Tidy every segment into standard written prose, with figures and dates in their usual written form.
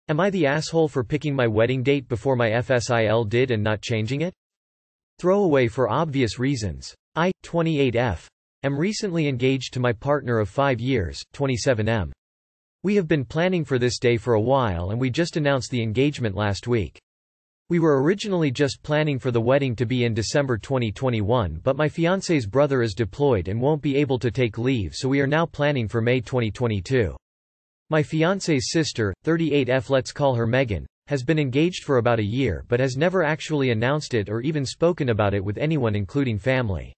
Am I the asshole for picking my wedding date before my FSIL did and not changing it? Throwaway for obvious reasons. I, 28F, am recently engaged to my partner of 5 years, 27M. We have been planning for this day for a while and we just announced the engagement last week. We were originally just planning for the wedding to be in December 2021, but my fiancé's brother is deployed and won't be able to take leave, so we are now planning for May 2022. My fiancé's sister, 38F, let's call her Megan, has been engaged for about a year but has never actually announced it or even spoken about it with anyone including family.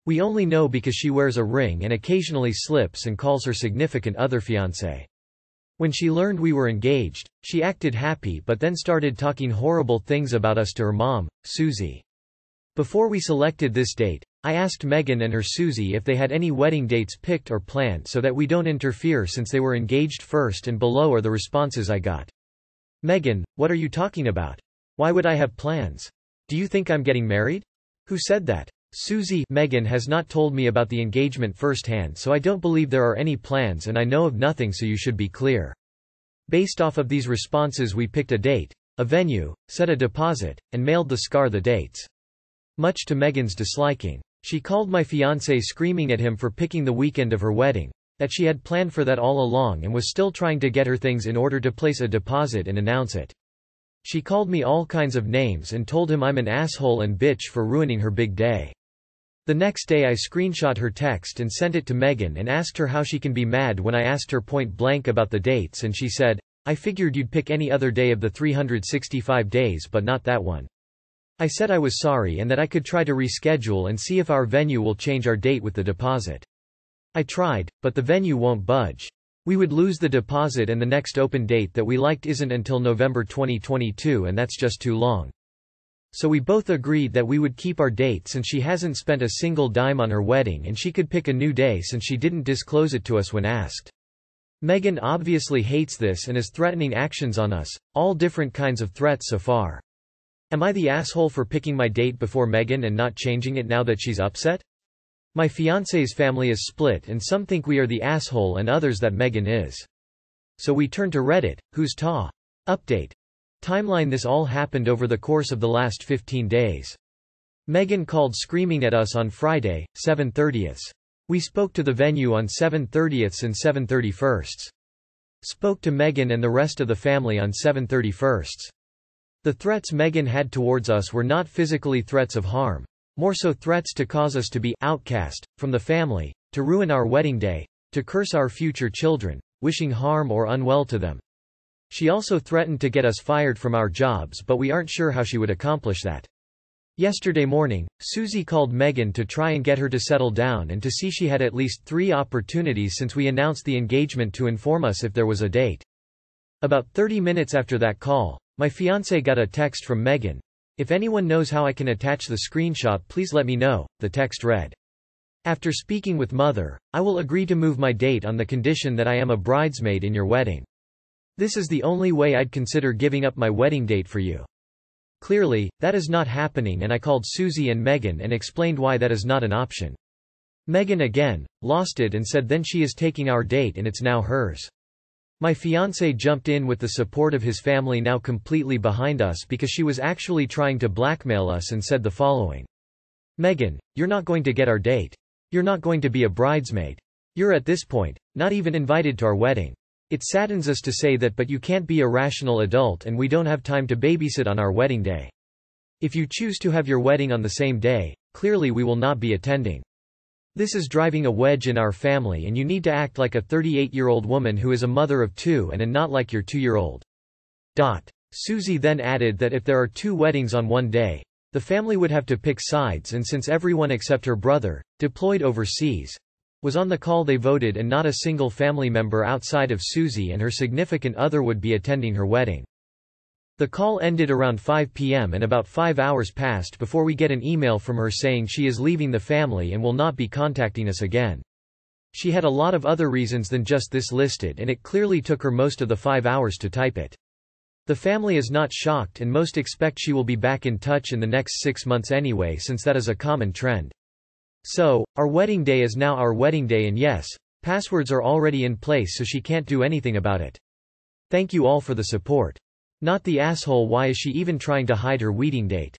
We only know because she wears a ring and occasionally slips and calls her significant other fiancé. When she learned we were engaged, she acted happy but then started talking horrible things about us to her mom, Susie. Before we selected this date, I asked Megan and her Susie if they had any wedding dates picked or planned so that we don't interfere since they were engaged first, and below are the responses I got. Megan, what are you talking about? Why would I have plans? Do you think I'm getting married? Who said that? Susie, Megan has not told me about the engagement firsthand, so I don't believe there are any plans and I know of nothing, so you should be clear. Based off of these responses we picked a date, a venue, set a deposit, and mailed the scar the dates. Much to Megan's disliking. She called my fiancé screaming at him for picking the weekend of her wedding, that she had planned for that all along and was still trying to get her things in order to place a deposit and announce it. She called me all kinds of names and told him I'm an asshole and bitch for ruining her big day. The next day I screenshot her text and sent it to Megan and asked her how she can be mad when I asked her point blank about the dates, and she said, I figured you'd pick any other day of the 365 days but not that one. I said I was sorry and that I could try to reschedule and see if our venue will change our date with the deposit. I tried, but the venue won't budge. We would lose the deposit and the next open date that we liked isn't until November 2022, and that's just too long. So we both agreed that we would keep our date since she hasn't spent a single dime on her wedding and she could pick a new day since she didn't disclose it to us when asked. Megan obviously hates this and is threatening actions on us, all different kinds of threats so far. Am I the asshole for picking my date before Megan and not changing it now that she's upset? My fiancé's family is split and some think we are the asshole and others that Megan is. So we turn to Reddit, who's ta. Update. Timeline. This all happened over the course of the last 15 days. Megan called screaming at us on Friday, 7/30. We spoke to the venue on 7/30 and 7/31. Spoke to Megan and the rest of the family on 7/31. The threats Megan had towards us were not physically threats of harm, more so threats to cause us to be outcast from the family, to ruin our wedding day, to curse our future children, wishing harm or unwell to them. She also threatened to get us fired from our jobs, but we aren't sure how she would accomplish that. Yesterday morning, Susie called Megan to try and get her to settle down and to see she had at least 3 opportunities since we announced the engagement to inform us if there was a date. About 30 minutes after that call, my fiancé got a text from Megan. If anyone knows how I can attach the screenshot, please let me know, the text read. After speaking with Mother, I will agree to move my date on the condition that I am a bridesmaid in your wedding. This is the only way I'd consider giving up my wedding date for you. Clearly, that is not happening, and I called Susie and Megan and explained why that is not an option. Megan again lost it and said then she is taking our date and it's now hers. My fiancé jumped in with the support of his family now completely behind us because she was actually trying to blackmail us and said the following. Megan, you're not going to get our date. You're not going to be a bridesmaid. You're at this point not even invited to our wedding. It saddens us to say that, but you can't be a rational adult and we don't have time to babysit on our wedding day. If you choose to have your wedding on the same day, clearly we will not be attending. This is driving a wedge in our family and you need to act like a 38-year-old woman who is a mother of 2 and not like your 2-year-old. Susie then added that if there are 2 weddings on one day, the family would have to pick sides, and since everyone except her brother, deployed overseas, was on the call, they voted and not a single family member outside of Susie and her significant other would be attending her wedding. The call ended around 5 p.m. and about 5 hours passed before we get an email from her saying she is leaving the family and will not be contacting us again. She had a lot of other reasons than just this listed, and it clearly took her most of the 5 hours to type it. The family is not shocked and most expect she will be back in touch in the next 6 months anyway, since that is a common trend. So, our wedding day is now our wedding day, and yes, passwords are already in place so she can't do anything about it. Thank you all for the support. Not the asshole. Why is she even trying to hide her wedding date?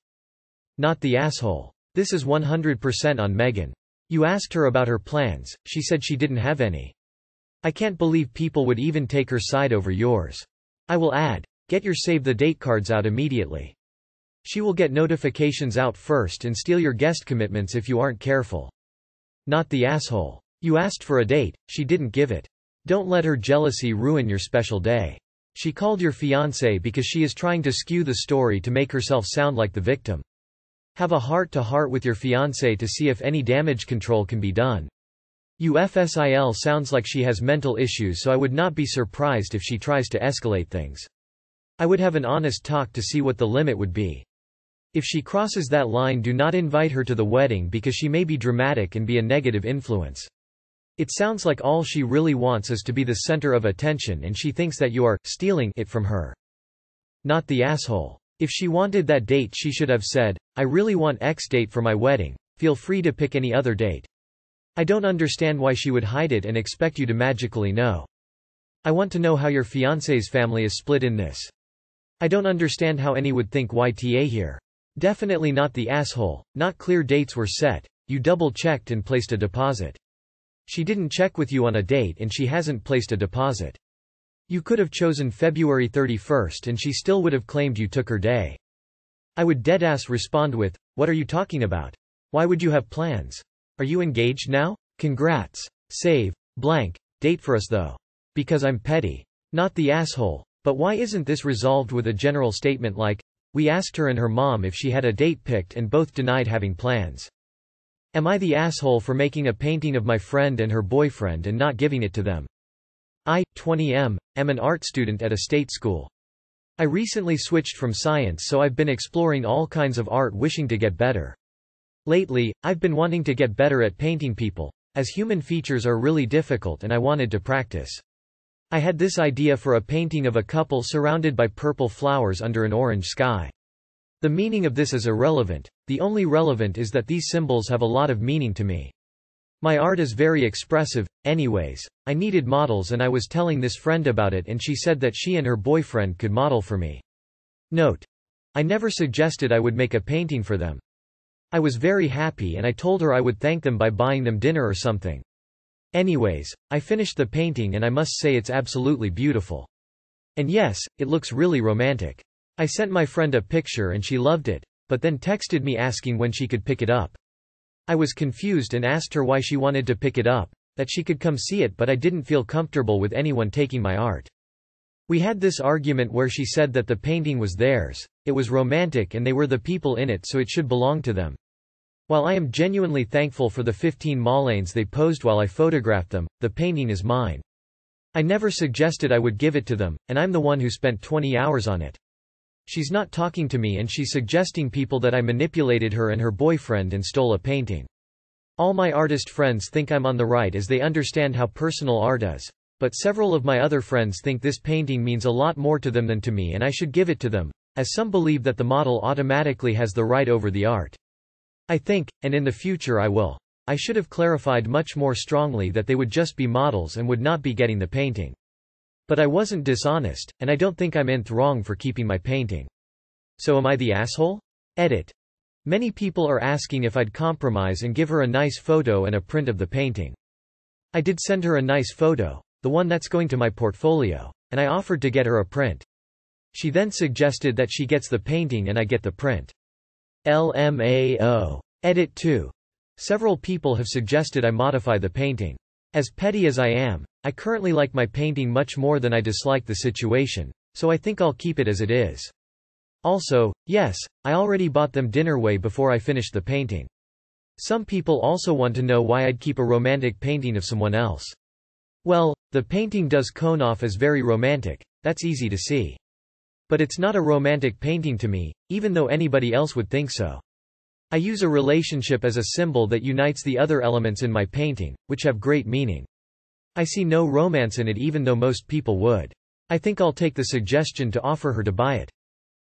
Not the asshole. This is 100% on Megan. You asked her about her plans, she said she didn't have any. I can't believe people would even take her side over yours. I will add, get your save the date cards out immediately. She will get notifications out first and steal your guest commitments if you aren't careful. Not the asshole. You asked for a date, she didn't give it. Don't let her jealousy ruin your special day. She called your fiancé because she is trying to skew the story to make herself sound like the victim. Have a heart-to-heart with your fiancé to see if any damage control can be done. You FSIL sounds like she has mental issues, so I would not be surprised if she tries to escalate things. I would have an honest talk to see what the limit would be. If she crosses that line, do not invite her to the wedding because she may be dramatic and be a negative influence. It sounds like all she really wants is to be the center of attention and she thinks that you are stealing it from her. Not the asshole. If she wanted that date, she should have said, I really want X date for my wedding, feel free to pick any other date. I don't understand why she would hide it and expect you to magically know. I want to know how your fiancé's family is split in this. I don't understand how any would think YTA here. Definitely not the asshole. Not clear dates were set, you double-checked and placed a deposit. She didn't check with you on a date and she hasn't placed a deposit. You could have chosen February 31st and she still would have claimed you took her day. I would deadass respond with, what are you talking about? Why would you have plans? Are you engaged now? Congrats. Save, blank, date for us though. Because I'm petty. Not the asshole. But why isn't this resolved with a general statement like, we asked her and her mom if she had a date picked and both denied having plans. Am I the asshole for making a painting of my friend and her boyfriend and not giving it to them? I, 20M, am an art student at a state school. I recently switched from science, so I've been exploring all kinds of art, wishing to get better. Lately, I've been wanting to get better at painting people, as human features are really difficult and I wanted to practice. I had this idea for a painting of a couple surrounded by purple flowers under an orange sky. The meaning of this is irrelevant, the only relevant is that these symbols have a lot of meaning to me. My art is very expressive. Anyways, I needed models and I was telling this friend about it and she said that she and her boyfriend could model for me. Note: I never suggested I would make a painting for them. I was very happy and I told her I would thank them by buying them dinner or something. Anyways, I finished the painting and I must say it's absolutely beautiful. And yes, it looks really romantic. I sent my friend a picture and she loved it, but then texted me asking when she could pick it up. I was confused and asked her why she wanted to pick it up, that she could come see it, but I didn't feel comfortable with anyone taking my art. We had this argument where she said that the painting was theirs, it was romantic and they were the people in it, so it should belong to them. While I am genuinely thankful for the 15 mollets they posed while I photographed them, the painting is mine. I never suggested I would give it to them, and I'm the one who spent 20 hours on it. She's not talking to me and she's suggesting people that I manipulated her and her boyfriend and stole a painting. All my artist friends think I'm on the right as they understand how personal art is, but several of my other friends think this painting means a lot more to them than to me and I should give it to them, as some believe that the model automatically has the right over the art. I think, and in the future I will. I should have clarified much more strongly that they would just be models and would not be getting the painting. But I wasn't dishonest, and I don't think I'm wrong for keeping my painting. So am I the asshole? Edit. Many people are asking if I'd compromise and give her a nice photo and a print of the painting. I did send her a nice photo, the one that's going to my portfolio, and I offered to get her a print. She then suggested that she gets the painting and I get the print. LMAO. Edit 2. Several people have suggested I modify the painting. As petty as I am, I currently like my painting much more than I dislike the situation, so I think I'll keep it as it is. Also, yes, I already bought them dinner way before I finished the painting. Some people also want to know why I'd keep a romantic painting of someone else. Well, the painting does come off as very romantic, that's easy to see. But it's not a romantic painting to me, even though anybody else would think so. I use a relationship as a symbol that unites the other elements in my painting, which have great meaning. I see no romance in it even though most people would. I think I'll take the suggestion to offer her to buy it.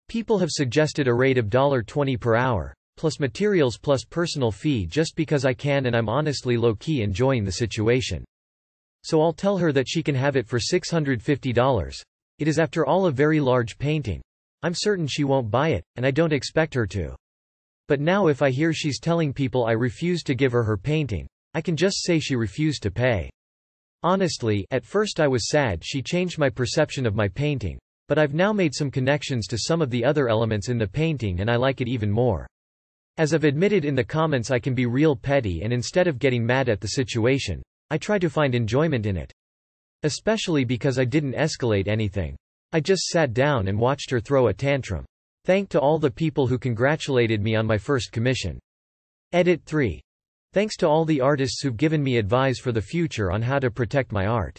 People have suggested a rate of $20 per hour, plus materials plus personal fee just because I can and I'm honestly low-key enjoying the situation. So I'll tell her that she can have it for $650. It is after all a very large painting. I'm certain she won't buy it, and I don't expect her to. But now if I hear she's telling people I refuse to give her her painting, I can just say she refused to pay. Honestly, at first I was sad she changed my perception of my painting, but I've now made some connections to some of the other elements in the painting and I like it even more. As I've admitted in the comments, I can be real petty, and instead of getting mad at the situation, I try to find enjoyment in it. Especially because I didn't escalate anything. I just sat down and watched her throw a tantrum. Thank to all the people who congratulated me on my first commission. Edit 3. Thanks to all the artists who've given me advice for the future on how to protect my art.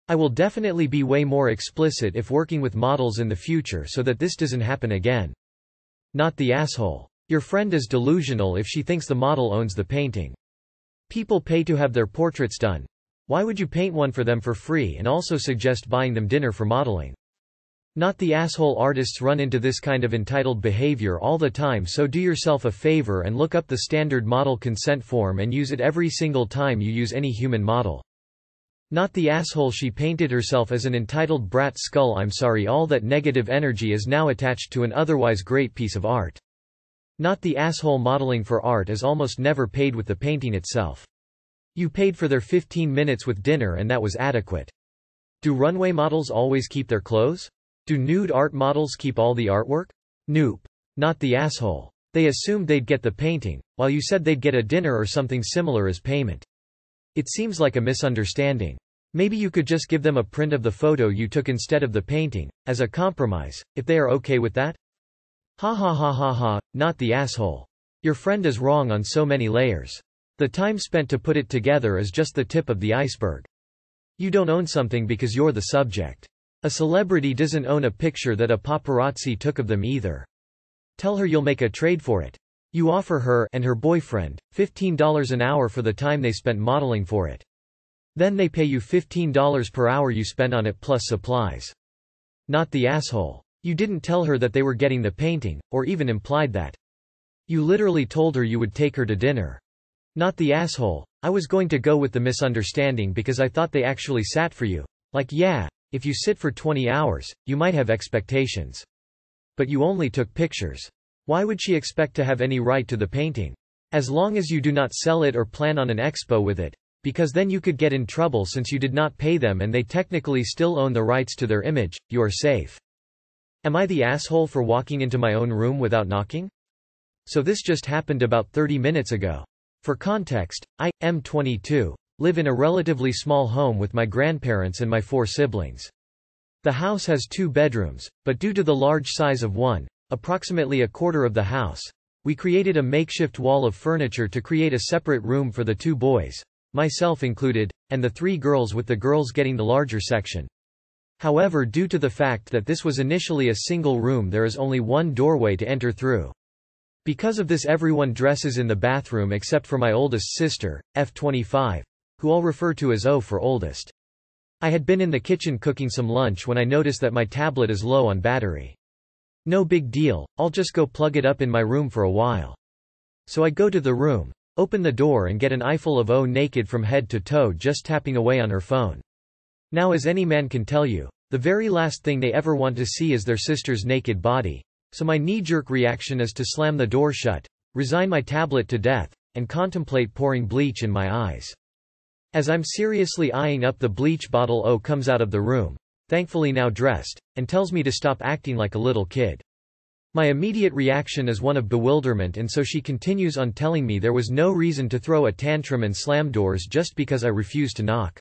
I will definitely be way more explicit if working with models in the future so that this doesn't happen again. Not the asshole. Your friend is delusional if she thinks the model owns the painting. People pay to have their portraits done. Why would you paint one for them for free and also suggest buying them dinner for modeling? Not the asshole. Artists run into this kind of entitled behavior all the time, so do yourself a favor and look up the standard model consent form and use it every single time you use any human model. Not the asshole. She painted herself as an entitled brat skull. I'm sorry, all that negative energy is now attached to an otherwise great piece of art. Not the asshole. Modeling for art is almost never paid with the painting itself. You paid for their 15 minutes with dinner and that was adequate. Do runway models always keep their clothes? Do nude art models keep all the artwork? Nope. Not the asshole. They assumed they'd get the painting, while you said they'd get a dinner or something similar as payment. It seems like a misunderstanding. Maybe you could just give them a print of the photo you took instead of the painting, as a compromise, if they are okay with that? Ha ha ha ha ha, not the asshole. Your friend is wrong on so many layers. The time spent to put it together is just the tip of the iceberg. You don't own something because you're the subject. A celebrity doesn't own a picture that a paparazzi took of them either. Tell her you'll make a trade for it. You offer her and her boyfriend $15 an hour for the time they spent modeling for it. Then they pay you $15 per hour you spend on it plus supplies. Not the asshole. You didn't tell her that they were getting the painting, or even implied that. You literally told her you would take her to dinner. Not the asshole. I was going to go with the misunderstanding because I thought they actually sat for you. Like, yeah, if you sit for 20 hours, you might have expectations. But you only took pictures. Why would she expect to have any right to the painting? As long as you do not sell it or plan on an expo with it, because then you could get in trouble since you did not pay them and they technically still own the rights to their image, you are safe. Am I the asshole for walking into my own room without knocking? So this just happened about 30 minutes ago. For context, I am 22, live in a relatively small home with my grandparents and my 4 siblings. The house has 2 bedrooms, but due to the large size of one, approximately a quarter of the house, we created a makeshift wall of furniture to create a separate room for the 2 boys, myself included, and the 3 girls, with the girls getting the larger section. However, due to the fact that this was initially a single room, there is only one doorway to enter through. Because of this, everyone dresses in the bathroom except for my oldest sister, F25, who I'll refer to as O for oldest. I had been in the kitchen cooking some lunch when I noticed that my tablet is low on battery. No big deal, I'll just go plug it up in my room for a while. So I go to the room, open the door and get an eyeful of O naked from head to toe, just tapping away on her phone. Now, as any man can tell you, the very last thing they ever want to see is their sister's naked body. So my knee-jerk reaction is to slam the door shut, resign my tablet to death, and contemplate pouring bleach in my eyes. As I'm seriously eyeing up the bleach bottle, O comes out of the room, thankfully now dressed, and tells me to stop acting like a little kid. My immediate reaction is one of bewilderment, and so she continues on telling me there was no reason to throw a tantrum and slam doors just because I refused to knock.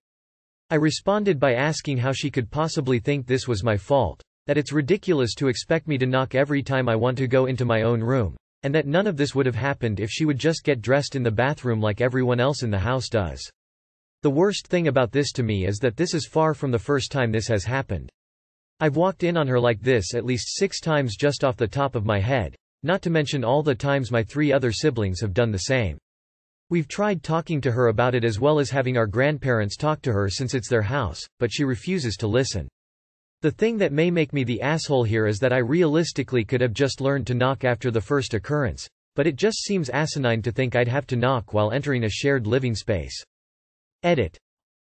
I responded by asking how she could possibly think this was my fault, that it's ridiculous to expect me to knock every time I want to go into my own room, and that none of this would have happened if she would just get dressed in the bathroom like everyone else in the house does. The worst thing about this to me is that this is far from the first time this has happened. I've walked in on her like this at least 6 times just off the top of my head, not to mention all the times my 3 other siblings have done the same. We've tried talking to her about it as well as having our grandparents talk to her since it's their house, but she refuses to listen. The thing that may make me the asshole here is that I realistically could have just learned to knock after the first occurrence, but it just seems asinine to think I'd have to knock while entering a shared living space. Edit.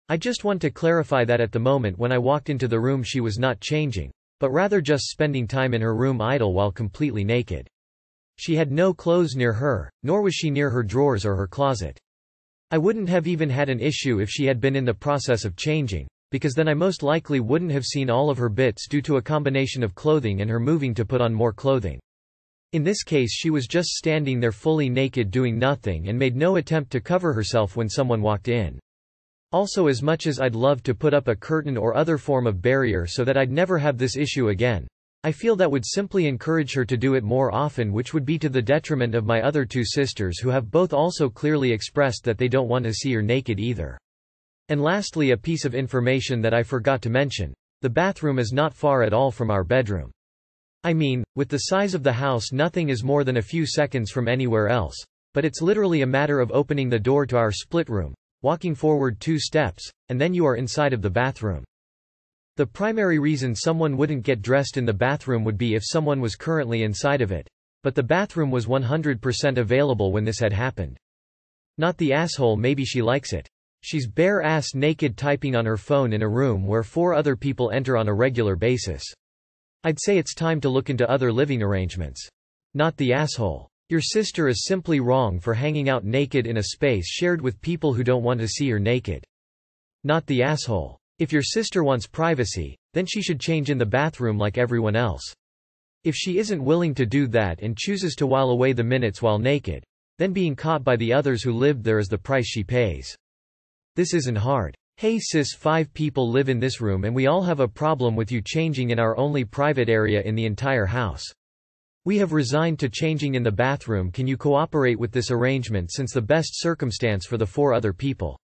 I just want to clarify that at the moment when I walked into the room she was not changing, but rather just spending time in her room idle while completely naked. She had no clothes near her, nor was she near her drawers or her closet. I wouldn't have even had an issue if she had been in the process of changing, because then I most likely wouldn't have seen all of her bits due to a combination of clothing and her moving to put on more clothing. In this case she was just standing there fully naked doing nothing and made no attempt to cover herself when someone walked in. Also, as much as I'd love to put up a curtain or other form of barrier so that I'd never have this issue again, I feel that would simply encourage her to do it more often, which would be to the detriment of my other two sisters who have both also clearly expressed that they don't want to see her naked either. And lastly, a piece of information that I forgot to mention. The bathroom is not far at all from our bedroom. I mean, with the size of the house nothing is more than a few seconds from anywhere else, but it's literally a matter of opening the door to our split room, walking forward 2 steps, and then you are inside of the bathroom. The primary reason someone wouldn't get dressed in the bathroom would be if someone was currently inside of it, but the bathroom was 100% available when this had happened. Not the asshole, maybe she likes it. She's bare-ass naked typing on her phone in a room where 4 other people enter on a regular basis. I'd say it's time to look into other living arrangements. Not the asshole. Your sister is simply wrong for hanging out naked in a space shared with people who don't want to see her naked. Not the asshole. If your sister wants privacy, then she should change in the bathroom like everyone else. If she isn't willing to do that and chooses to while away the minutes while naked, then being caught by the others who lived there is the price she pays. This isn't hard. Hey sis, 5 people live in this room and we all have a problem with you changing in our only private area in the entire house. We have resigned to changing in the bathroom. Can you cooperate with this arrangement since the best circumstance for the 4 other people?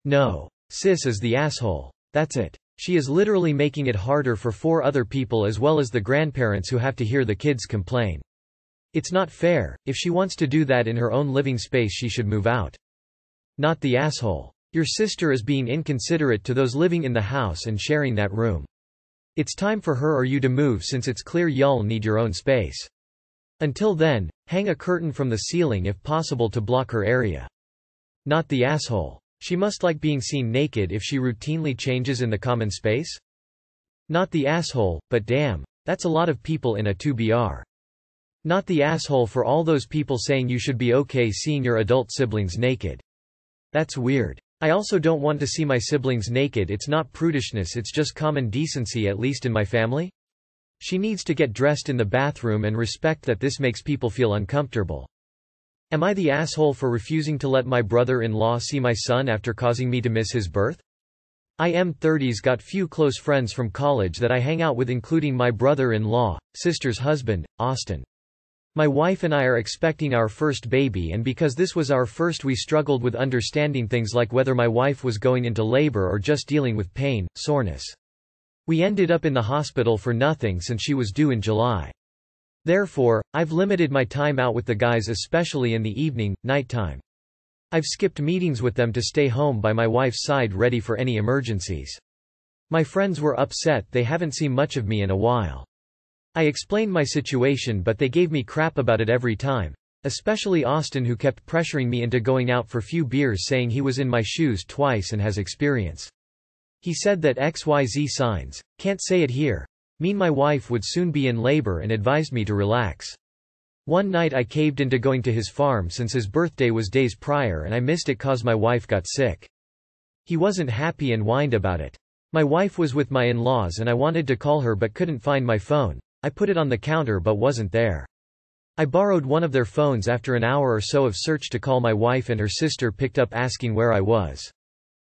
No. Sis is the asshole. That's it. She is literally making it harder for 4 other people as well as the grandparents who have to hear the kids complain. It's not fair. If she wants to do that in her own living space she should move out. Not the asshole. Your sister is being inconsiderate to those living in the house and sharing that room. It's time for her or you to move since it's clear y'all need your own space. Until then, hang a curtain from the ceiling if possible to block her area. Not the asshole. She must like being seen naked if she routinely changes in the common space? Not the asshole, but damn, that's a lot of people in a 2BR. Not the asshole for all those people saying you should be okay seeing your adult siblings naked. That's weird. I also don't want to see my siblings naked. It's not prudishness, it's just common decency, at least in my family. She needs to get dressed in the bathroom and respect that this makes people feel uncomfortable. Am I the asshole for refusing to let my brother-in-law see my son after causing me to miss his birth? I am 30's got few close friends from college that I hang out with, including my brother-in-law, sister's husband, Austin. My wife and I are expecting our first baby, and because this was our first we struggled with understanding things like whether my wife was going into labor or just dealing with pain, soreness. We ended up in the hospital for nothing since she was due in July. Therefore, I've limited my time out with the guys, especially in the evening, nighttime. I've skipped meetings with them to stay home by my wife's side ready for any emergencies. My friends were upset they haven't seen much of me in a while. I explained my situation but they gave me crap about it every time, especially Austin, who kept pressuring me into going out for few beers saying he was in my shoes twice and has experience. He said that XYZ signs, can't say it here, mean my wife would soon be in labor and advised me to relax. One night I caved into going to his farm since his birthday was days prior and I missed it cause my wife got sick. He wasn't happy and whined about it. My wife was with my in-laws and I wanted to call her but couldn't find my phone. I put it on the counter but wasn't there. I borrowed one of their phones after an hour or so of search to call my wife and her sister picked up asking where I was.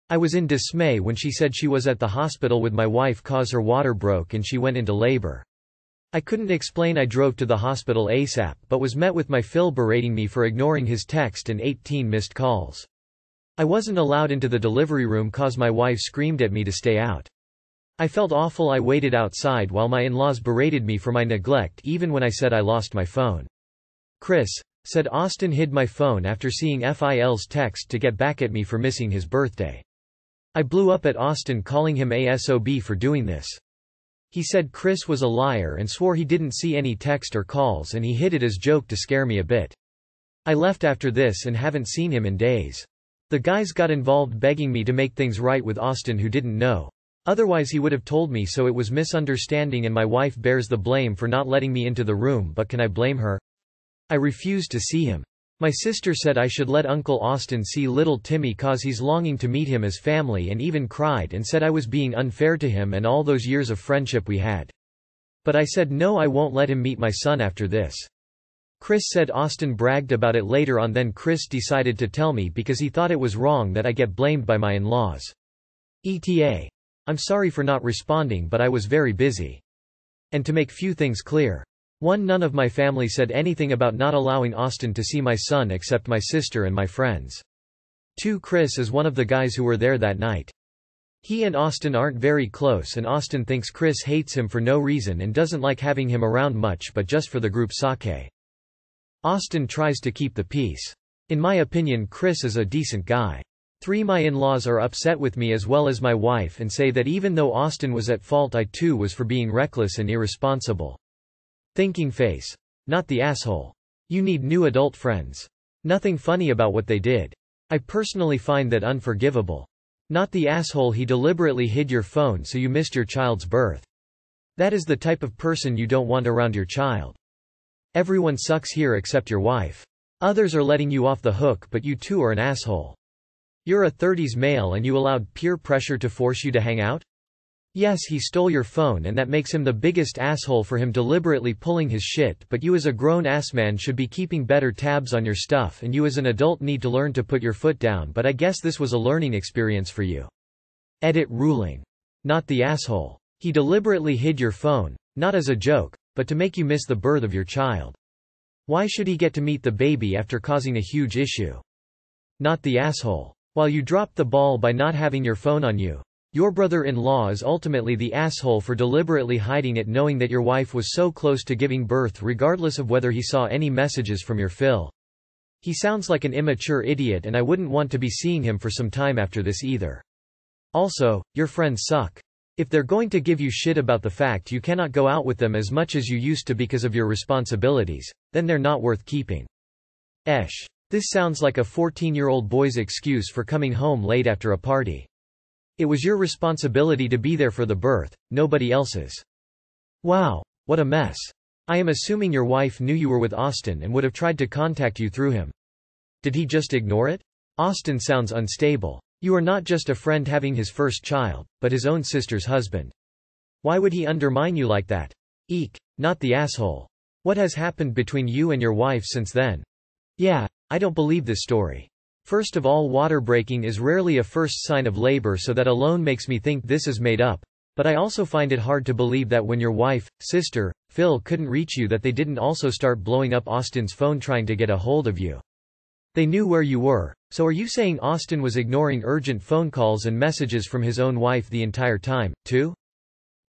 I was in dismay when she said she was at the hospital with my wife cause her water broke and she went into labor. I couldn't explain I drove to the hospital ASAP but was met with my Phil berating me for ignoring his text and 18 missed calls. I wasn't allowed into the delivery room cause my wife screamed at me to stay out. I felt awful. I waited outside while my in-laws berated me for my neglect even when I said I lost my phone. Chris said Austin hid my phone after seeing FSIL's text to get back at me for missing his birthday. I blew up at Austin calling him a SOB for doing this. He said Chris was a liar and swore he didn't see any text or calls and he hid it as joke to scare me a bit. I left after this and haven't seen him in days. The guys got involved begging me to make things right with Austin who didn't know. Otherwise he would have told me, so it was misunderstanding and my wife bears the blame for not letting me into the room, but can I blame her? I refused to see him. My sister said I should let Uncle Austin see little Timmy cause he's longing to meet him as family, and even cried and said I was being unfair to him and all those years of friendship we had. But I said no, I won't let him meet my son after this. Chris said Austin bragged about it later on, then Chris decided to tell me because he thought it was wrong that I get blamed by my in-laws. ETA. I'm sorry for not responding, but I was very busy. And to make few things clear. 1. None of my family said anything about not allowing Austin to see my son except my sister and my friends. 2. Chris is one of the guys who were there that night. He and Austin aren't very close, and Austin thinks Chris hates him for no reason and doesn't like having him around much but just for the group sake. Austin tries to keep the peace. In my opinion, Chris is a decent guy. 3. My in-laws are upset with me as well as my wife and say that even though Austin was at fault, I too was for being reckless and irresponsible. Thinking face. Not the asshole. You need new adult friends. Nothing funny about what they did. I personally find that unforgivable. Not the asshole, he deliberately hid your phone so you missed your child's birth. That is the type of person you don't want around your child. Everyone sucks here except your wife. Others are letting you off the hook, but you too are an asshole. You're a 30s male and you allowed peer pressure to force you to hang out? Yes, he stole your phone and that makes him the biggest asshole for him deliberately pulling his shit, but you as a grown-ass man should be keeping better tabs on your stuff, and you as an adult need to learn to put your foot down, but I guess this was a learning experience for you. Edit ruling. Not the asshole. He deliberately hid your phone, not as a joke, but to make you miss the birth of your child. Why should he get to meet the baby after causing a huge issue? Not the asshole. While you dropped the ball by not having your phone on you, your brother-in-law is ultimately the asshole for deliberately hiding it, knowing that your wife was so close to giving birth regardless of whether he saw any messages from your FSIL. He sounds like an immature idiot and I wouldn't want to be seeing him for some time after this either. Also, your friends suck. If they're going to give you shit about the fact you cannot go out with them as much as you used to because of your responsibilities, then they're not worth keeping. This sounds like a 14-year-old boy's excuse for coming home late after a party. It was your responsibility to be there for the birth, nobody else's. Wow, what a mess. I am assuming your wife knew you were with Austin and would have tried to contact you through him. Did he just ignore it? Austin sounds unstable. You are not just a friend having his first child, but his own sister's husband. Why would he undermine you like that? Eek, not the asshole. What has happened between you and your wife since then? Yeah, I don't believe this story. First of all, water breaking is rarely a first sign of labor, so that alone makes me think this is made up. But I also find it hard to believe that when your wife, sister, Phil couldn't reach you, that they didn't also start blowing up Austin's phone trying to get a hold of you. They knew where you were. So are you saying Austin was ignoring urgent phone calls and messages from his own wife the entire time, too?